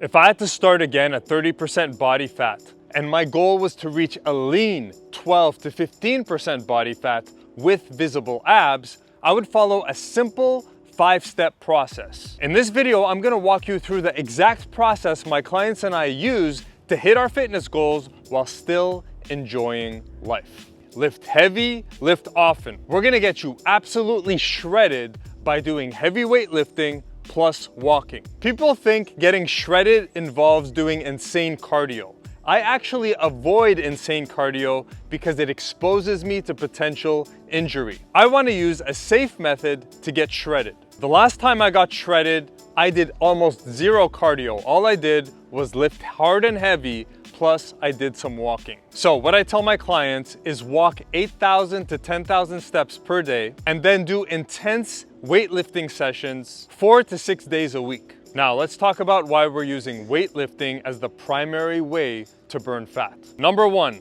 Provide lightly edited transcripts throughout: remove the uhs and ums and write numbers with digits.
If I had to start again at 30% body fat, and my goal was to reach a lean 12 to 15% body fat with visible abs, I would follow a simple 5-step process. In this video, I'm gonna walk you through the exact process my clients and I use to hit our fitness goals while still enjoying life. Lift heavy, lift often. We're gonna get you absolutely shredded by doing heavy weightlifting plus walking. People think getting shredded involves doing insane cardio. I actually avoid insane cardio because it exposes me to potential injury. I want to use a safe method to get shredded. The last time I got shredded, I did almost zero cardio. All I did was lift hard and heavy, plus I did some walking. So what I tell my clients is walk 8,000 to 10,000 steps per day and then do intense weightlifting sessions 4 to 6 days a week. Now let's talk about why we're using weightlifting as the primary way to burn fat. Number one,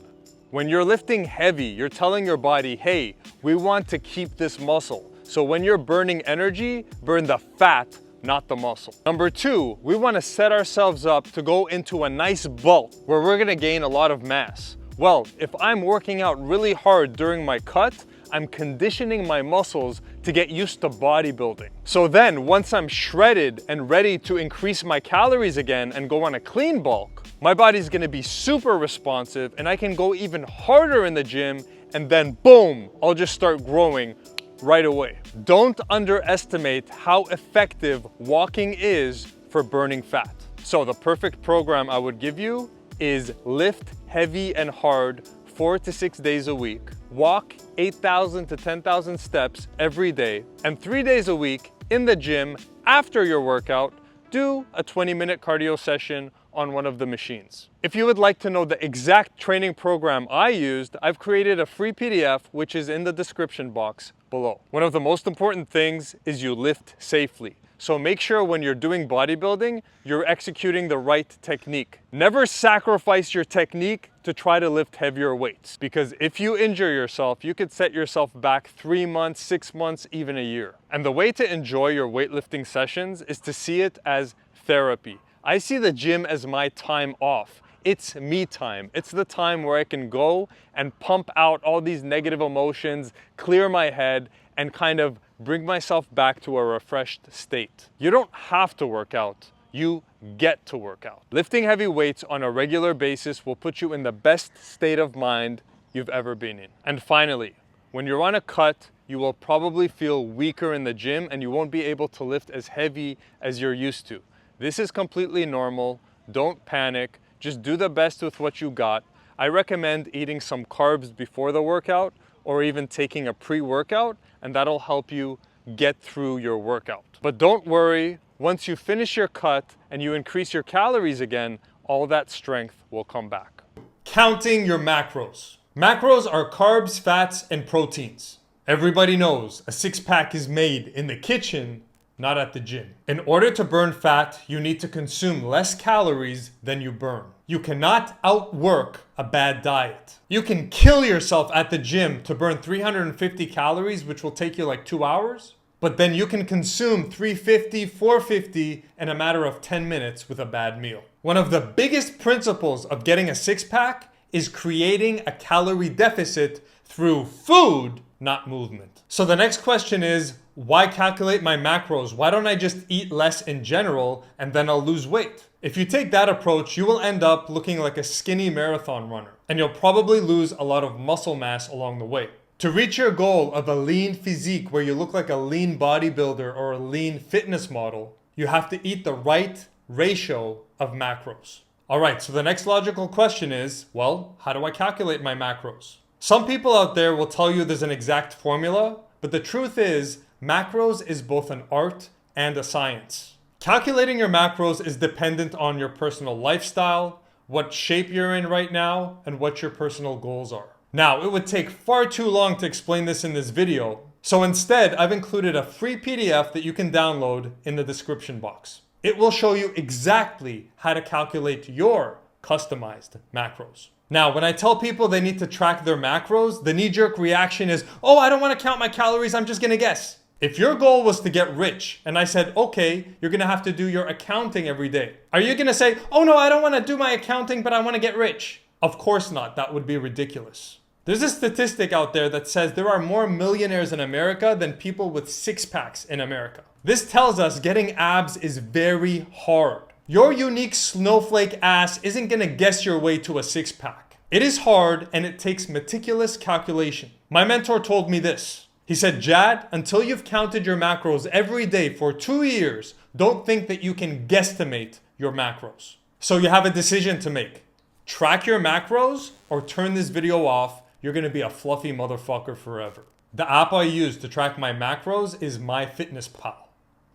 when you're lifting heavy, you're telling your body, hey, we want to keep this muscle. So when you're burning energy, burn the fat, not the muscle. Number two, we want to set ourselves up to go into a nice bulk where we're going to gain a lot of mass. Well, if I'm working out really hard during my cut, I'm conditioning my muscles to get used to bodybuilding. So then once I'm shredded and ready to increase my calories again and go on a clean bulk, my body's gonna be super responsive and I can go even harder in the gym, and then boom, I'll just start growing right away. Don't underestimate how effective walking is for burning fat. So the perfect program I would give you is lift heavy and hard 4 to 6 days a week, walk 8,000 to 10,000 steps every day, and 3 days a week in the gym after your workout, do a 20-minute cardio session on one of the machines. If you would like to know the exact training program I used, I've created a free PDF which is in the description box below. One of the most important things is you lift safely. So make sure when you're doing bodybuilding, you're executing the right technique. Never sacrifice your technique to try to lift heavier weights, because if you injure yourself, you could set yourself back 3 months, 6 months, even a year. And the way to enjoy your weightlifting sessions is to see it as therapy. I see the gym as my time off. It's me time. It's the time where I can go and pump out all these negative emotions, clear my head, and kind of bring myself back to a refreshed state. You don't have to work out. You get to work out. Lifting heavy weights on a regular basis will put you in the best state of mind you've ever been in. And finally, when you're on a cut, you will probably feel weaker in the gym and you won't be able to lift as heavy as you're used to. This is completely normal. Don't panic. Just do the best with what you got. I recommend eating some carbs before the workout or even taking a pre-workout, and that'll help you get through your workout. But don't worry, once you finish your cut and you increase your calories again, all that strength will come back. Counting your macros. Macros are carbs, fats, and proteins. Everybody knows a six-pack is made in the kitchen, not at the gym. In order to burn fat, you need to consume less calories than you burn. You cannot outwork a bad diet. You can kill yourself at the gym to burn 350 calories, which will take you like 2 hours, but then you can consume 350, 450 in a matter of 10 minutes with a bad meal. One of the biggest principles of getting a six-pack is creating a calorie deficit through food, not movement. So the next question is, why calculate my macros? Why don't I just eat less in general and then I'll lose weight? If you take that approach, you will end up looking like a skinny marathon runner, and you'll probably lose a lot of muscle mass along the way. To reach your goal of a lean physique where you look like a lean bodybuilder or a lean fitness model, you have to eat the right ratio of macros. All right, so the next logical question is, well, how do I calculate my macros? Some people out there will tell you there's an exact formula, but the truth is, macros is both an art and a science. Calculating your macros is dependent on your personal lifestyle, what shape you're in right now, and what your personal goals are. Now, it would take far too long to explain this in this video, so instead, I've included a free PDF that you can download in the description box. It will show you exactly how to calculate your customized macros. Now, when I tell people they need to track their macros, the knee-jerk reaction is, oh, I don't want to count my calories, I'm just gonna guess. If your goal was to get rich and I said, okay, you're gonna have to do your accounting every day, are you gonna say, oh no, I don't wanna do my accounting, but I wanna get rich? Of course not, that would be ridiculous. There's a statistic out there that says there are more millionaires in America than people with six packs in America. This tells us getting abs is very hard. Your unique snowflake ass isn't gonna guess your way to a six pack. It is hard and it takes meticulous calculation. My mentor told me this. He said, Jad, until you've counted your macros every day for 2 years, don't think that you can guesstimate your macros. So you have a decision to make. Track your macros or turn this video off. You're gonna be a fluffy motherfucker forever. The app I use to track my macros is MyFitnessPal.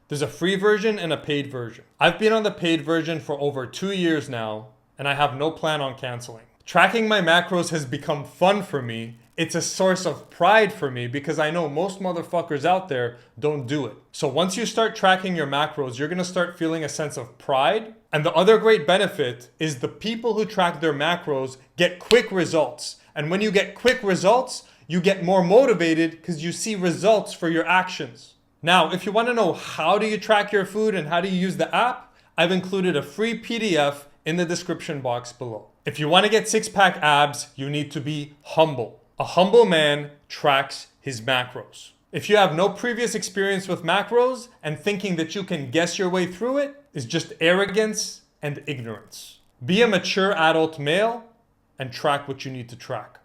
There's a free version and a paid version. I've been on the paid version for over 2 years now, and I have no plan on canceling. Tracking my macros has become fun for me. It's a source of pride for me because I know most motherfuckers out there don't do it. So once you start tracking your macros, you're gonna start feeling a sense of pride. And the other great benefit is the people who track their macros get quick results. And when you get quick results, you get more motivated because you see results for your actions. Now, if you wanna know how do you track your food and how do you use the app, I've included a free PDF in the description box below. If you wanna get six-pack abs, you need to be humble. A humble man tracks his macros. If you have no previous experience with macros and thinking that you can guess your way through it is just arrogance and ignorance. Be a mature adult male and track what you need to track.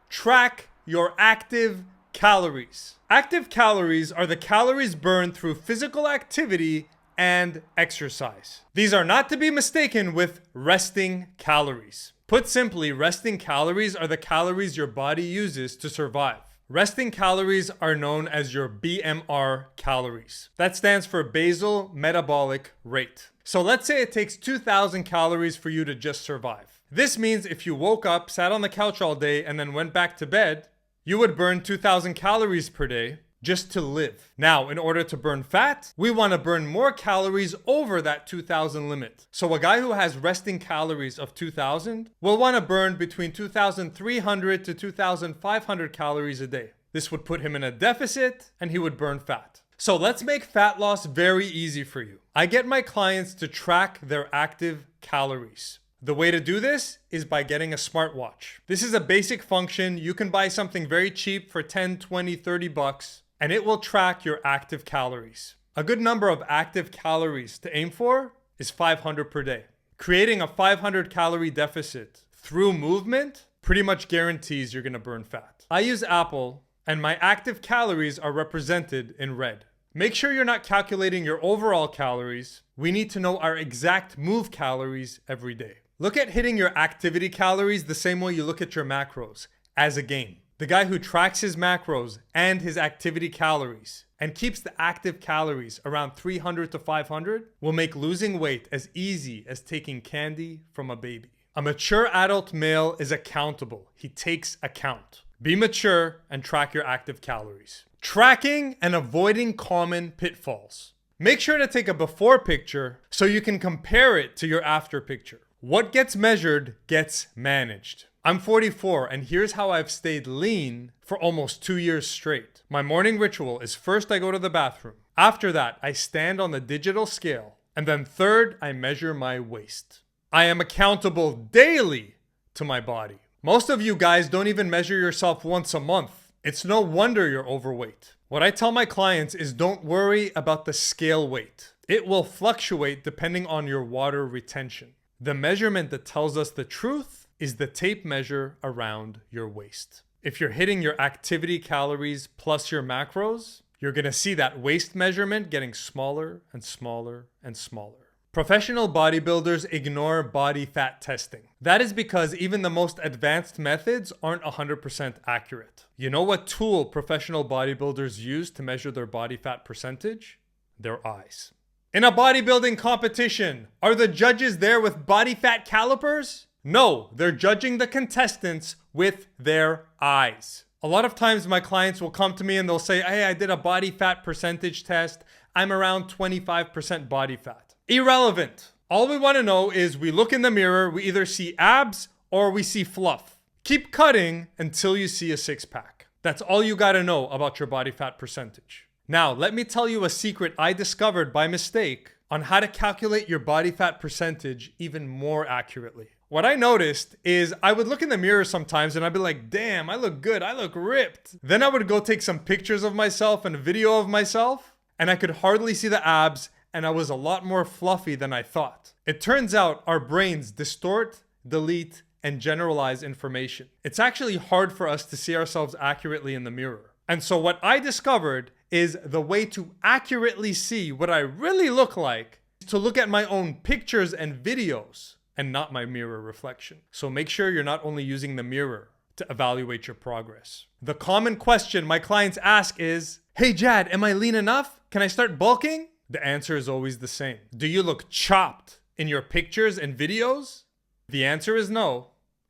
Track your active calories. Active calories are the calories burned through physical activity and exercise. These are not to be mistaken with resting calories. Put simply, resting calories are the calories your body uses to survive. Resting calories are known as your BMR calories. That stands for basal metabolic rate. So let's say it takes 2,000 calories for you to just survive. This means if you woke up, sat on the couch all day, and then went back to bed, you would burn 2,000 calories per day just to live. Now, in order to burn fat, we want to burn more calories over that 2,000 limit. So a guy who has resting calories of 2,000 will want to burn between 2,300 to 2,500 calories a day. This would put him in a deficit and he would burn fat. So let's make fat loss very easy for you. I get my clients to track their active calories. The way to do this is by getting a smartwatch. This is a basic function. You can buy something very cheap for 10, 20, 30 bucks. And it will track your active calories. A good number of active calories to aim for is 500 per day. Creating a 500 calorie deficit through movement pretty much guarantees you're gonna burn fat. I use Apple and my active calories are represented in red. Make sure you're not calculating your overall calories. We need to know our exact move calories every day. Look at hitting your activity calories the same way you look at your macros, as a game. The guy who tracks his macros and his activity calories and keeps the active calories around 300 to 500 will make losing weight as easy as taking candy from a baby. A mature adult male is accountable. He takes account. Be mature and track your active calories. Tracking and avoiding common pitfalls. Make sure to take a before picture so you can compare it to your after picture. What gets measured gets managed. I'm 44 and here's how I've stayed lean for almost 2 years straight. My morning ritual is first I go to the bathroom. After that, I stand on the digital scale. And then third, I measure my waist. I am accountable daily to my body. Most of you guys don't even measure yourself once a month. It's no wonder you're overweight. What I tell my clients is don't worry about the scale weight. It will fluctuate depending on your water retention. The measurement that tells us the truth is the tape measure around your waist. If you're hitting your activity calories plus your macros, you're gonna see that waist measurement getting smaller and smaller and smaller. Professional bodybuilders ignore body fat testing. That is because even the most advanced methods aren't 100% accurate. You know what tool professional bodybuilders use to measure their body fat percentage? Their eyes. In a bodybuilding competition, are the judges there with body fat calipers? No, they're judging the contestants with their eyes. A lot of times my clients will come to me and they'll say, hey, I did a body fat percentage test. I'm around 25% body fat. Irrelevant. All we want to know is we look in the mirror, we either see abs or we see fluff. Keep cutting until you see a six pack. That's all you got to know about your body fat percentage. Now, let me tell you a secret I discovered by mistake on how to calculate your body fat percentage even more accurately. What I noticed is I would look in the mirror sometimes and I'd be like, damn, I look good, I look ripped. Then I would go take some pictures of myself and a video of myself, and I could hardly see the abs, and I was a lot more fluffy than I thought. It turns out our brains distort, delete, and generalize information. It's actually hard for us to see ourselves accurately in the mirror. And so what I discovered is the way to accurately see what I really look like is to look at my own pictures and videos and not my mirror reflection. So make sure you're not only using the mirror to evaluate your progress. The common question my clients ask is, hey Jad, am I lean enough? Can I start bulking? The answer is always the same. Do you look chopped in your pictures and videos? The answer is no.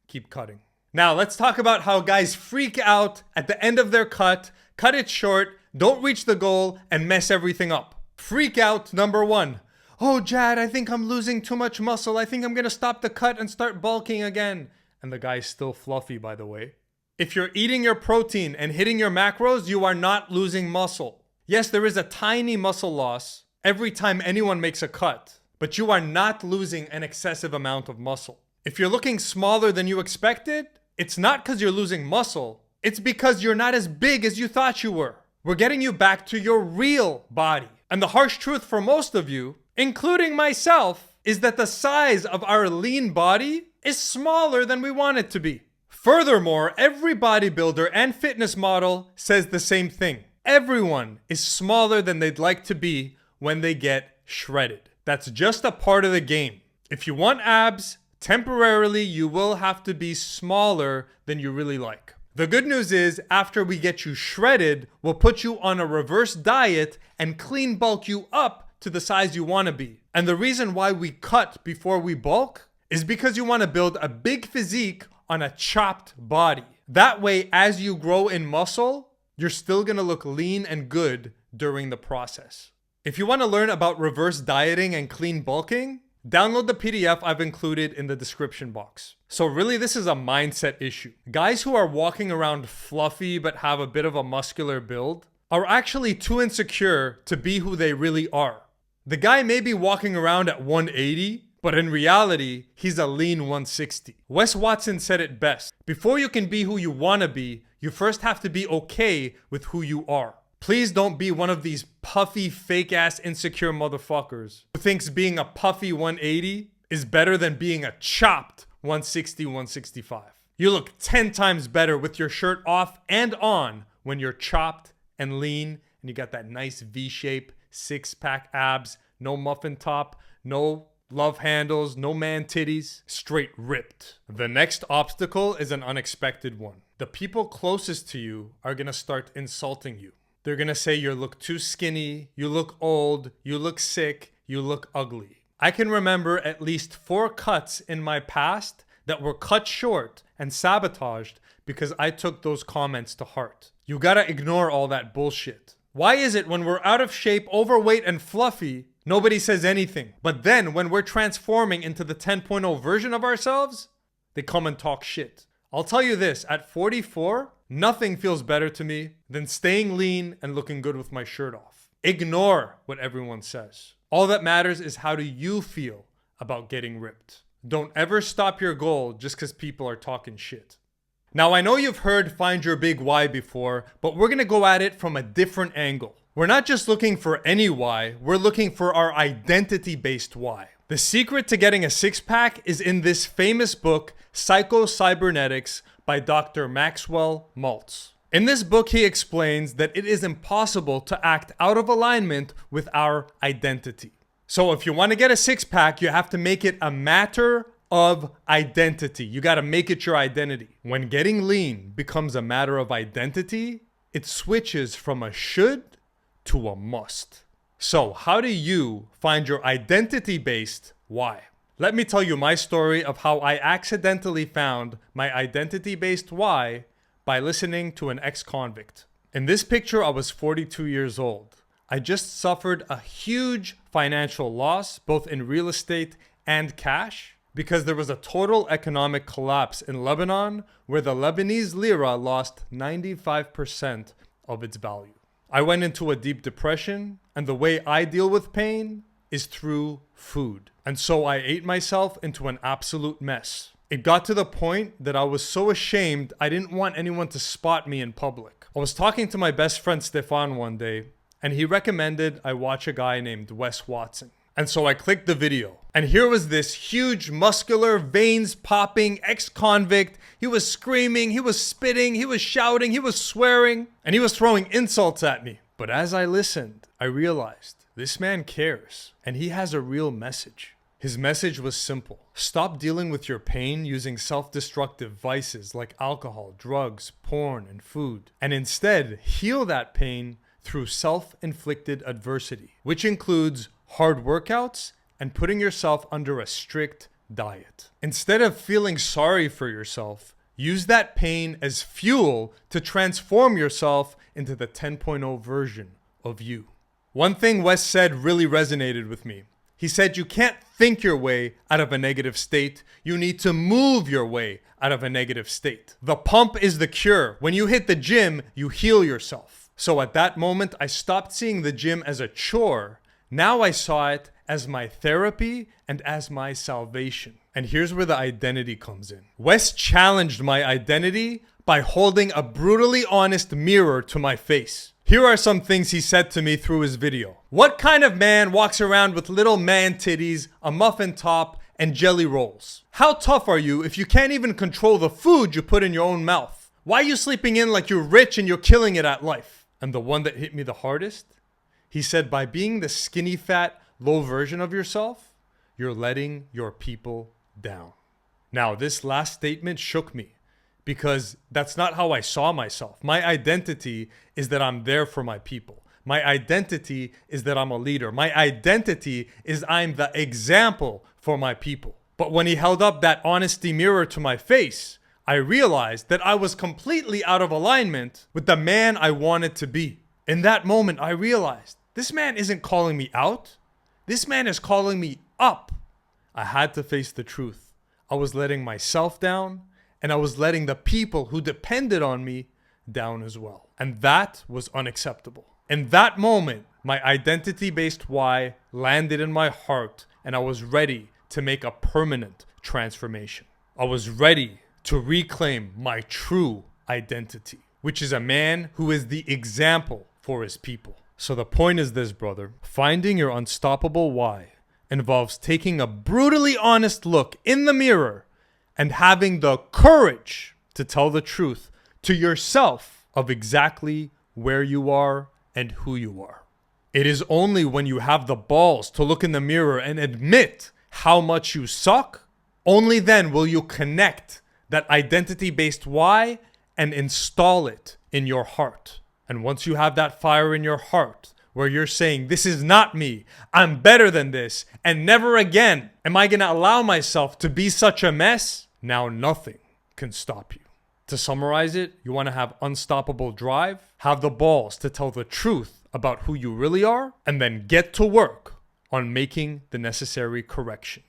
Keep cutting. Now let's talk about how guys freak out at the end of their cut it short, don't reach the goal, and mess everything up. Freak out number 1. Oh Jad, I think I'm losing too much muscle. I think I'm gonna stop the cut and start bulking again. And the guy's still fluffy, by the way. If you're eating your protein and hitting your macros, you are not losing muscle. Yes, there is a tiny muscle loss every time anyone makes a cut, but you are not losing an excessive amount of muscle. If you're looking smaller than you expected, it's not because you're losing muscle. It's because you're not as big as you thought you were. We're getting you back to your real body. And the harsh truth for most of you, including myself, is that the size of our lean body is smaller than we want it to be. Furthermore, every bodybuilder and fitness model says the same thing. Everyone is smaller than they'd like to be when they get shredded. That's just a part of the game. If you want abs, temporarily you will have to be smaller than you really like. The good news is, after we get you shredded, we'll put you on a reverse diet and clean bulk you up to the size you want to be. And the reason why we cut before we bulk is because you want to build a big physique on a chopped body. That way, as you grow in muscle, you're still going to look lean and good during the process. If you want to learn about reverse dieting and clean bulking, download the PDF I've included in the description box. So really, this is a mindset issue. Guys who are walking around fluffy but have a bit of a muscular build are actually too insecure to be who they really are. The guy may be walking around at 180, but in reality, he's a lean 160. Wes Watson said it best. Before you can be who you want to be, you first have to be okay with who you are. Please don't be one of these puffy, fake-ass, insecure motherfuckers who thinks being a puffy 180 is better than being a chopped 160, 165. You look 10 times better with your shirt off and on when you're chopped and lean and you got that nice V-shape, six-pack abs, no muffin top, no love handles, no man titties, straight ripped. The next obstacle is an unexpected one. The people closest to you are gonna start insulting you. They're gonna say you look too skinny, you look old, you look sick, you look ugly. I can remember at least 4 cuts in my past that were cut short and sabotaged because I took those comments to heart. You gotta ignore all that bullshit. Why is it when we're out of shape, overweight, and fluffy, nobody says anything? But then when we're transforming into the 10.0 version of ourselves, they come and talk shit. I'll tell you this, at 44, nothing feels better to me than staying lean and looking good with my shirt off. Ignore what everyone says. All that matters is how do you feel about getting ripped. Don't ever stop your goal just because people are talking shit. Now, I know you've heard find your big why before, but we're gonna go at it from a different angle. We're not just looking for any why, we're looking for our identity-based why. The secret to getting a six-pack is in this famous book, Psycho-Cybernetics by Dr. Maxwell Maltz. In this book, he explains that it is impossible to act out of alignment with our identity. So if you want to get a six-pack, you have to make it a matter of identity. You got to make it your identity. When getting lean becomes a matter of identity, it switches from a should to a must. So how do you find your identity-based why? Let me tell you my story of how I accidentally found my identity-based why by listening to an ex-convict. In this picture, I was 42 years old. I just suffered a huge financial loss, both in real estate and cash, because there was a total economic collapse in Lebanon where the Lebanese lira lost 95% of its value. I went into a deep depression, and the way I deal with pain is through food. And so I ate myself into an absolute mess. It got to the point that I was so ashamed I didn't want anyone to spot me in public. I was talking to my best friend Stefan one day, and he recommended I watch a guy named Wes Watson. And so I clicked the video, and here was this huge, muscular, veins popping ex-convict. He was screaming, he was spitting, he was shouting, he was swearing, and he was throwing insults at me. But as I listened, I realized this man cares, and he has a real message. His message was simple. Stop dealing with your pain using self-destructive vices like alcohol, drugs, porn, and food, and instead heal that pain through self-inflicted adversity, which includes hard workouts and putting yourself under a strict diet. Instead of feeling sorry for yourself, use that pain as fuel to transform yourself into the 10.0 version of you. One thing Wes said really resonated with me. He said you can't think your way out of a negative state. You need to move your way out of a negative state. The pump is the cure. When you hit the gym, you heal yourself. So at that moment, I stopped seeing the gym as a chore. Now I saw it as my therapy and as my salvation. And here's where the identity comes in. Wes challenged my identity by holding a brutally honest mirror to my face. Here are some things he said to me through his video. What kind of man walks around with little man titties, a muffin top, and jelly rolls? How tough are you if you can't even control the food you put in your own mouth? Why are you sleeping in like you're rich and you're killing it at life? And the one that hit me the hardest? He said, by being the skinny, fat, low version of yourself, you're letting your people down. Now, this last statement shook me because that's not how I saw myself. My identity is that I'm there for my people. My identity is that I'm a leader. My identity is I'm the example for my people. But when he held up that honesty mirror to my face, I realized that I was completely out of alignment with the man I wanted to be. In that moment, I realized this man isn't calling me out. This man is calling me up. I had to face the truth. I was letting myself down, and I was letting the people who depended on me down as well. And that was unacceptable. In that moment, my identity-based why landed in my heart, and I was ready to make a permanent transformation. I was ready to reclaim my true identity, which is a man who is the example for his people. So the point is this, brother. Finding your unstoppable why involves taking a brutally honest look in the mirror and having the courage to tell the truth to yourself of exactly where you are and who you are. It is only when you have the balls to look in the mirror and admit how much you suck, only then will you connect that identity-based why and install it in your heart. And once you have that fire in your heart where you're saying, this is not me, I'm better than this, and never again am I going to allow myself to be such a mess, now nothing can stop you. To summarize it, you want to have unstoppable drive, have the balls to tell the truth about who you really are, and then get to work on making the necessary corrections.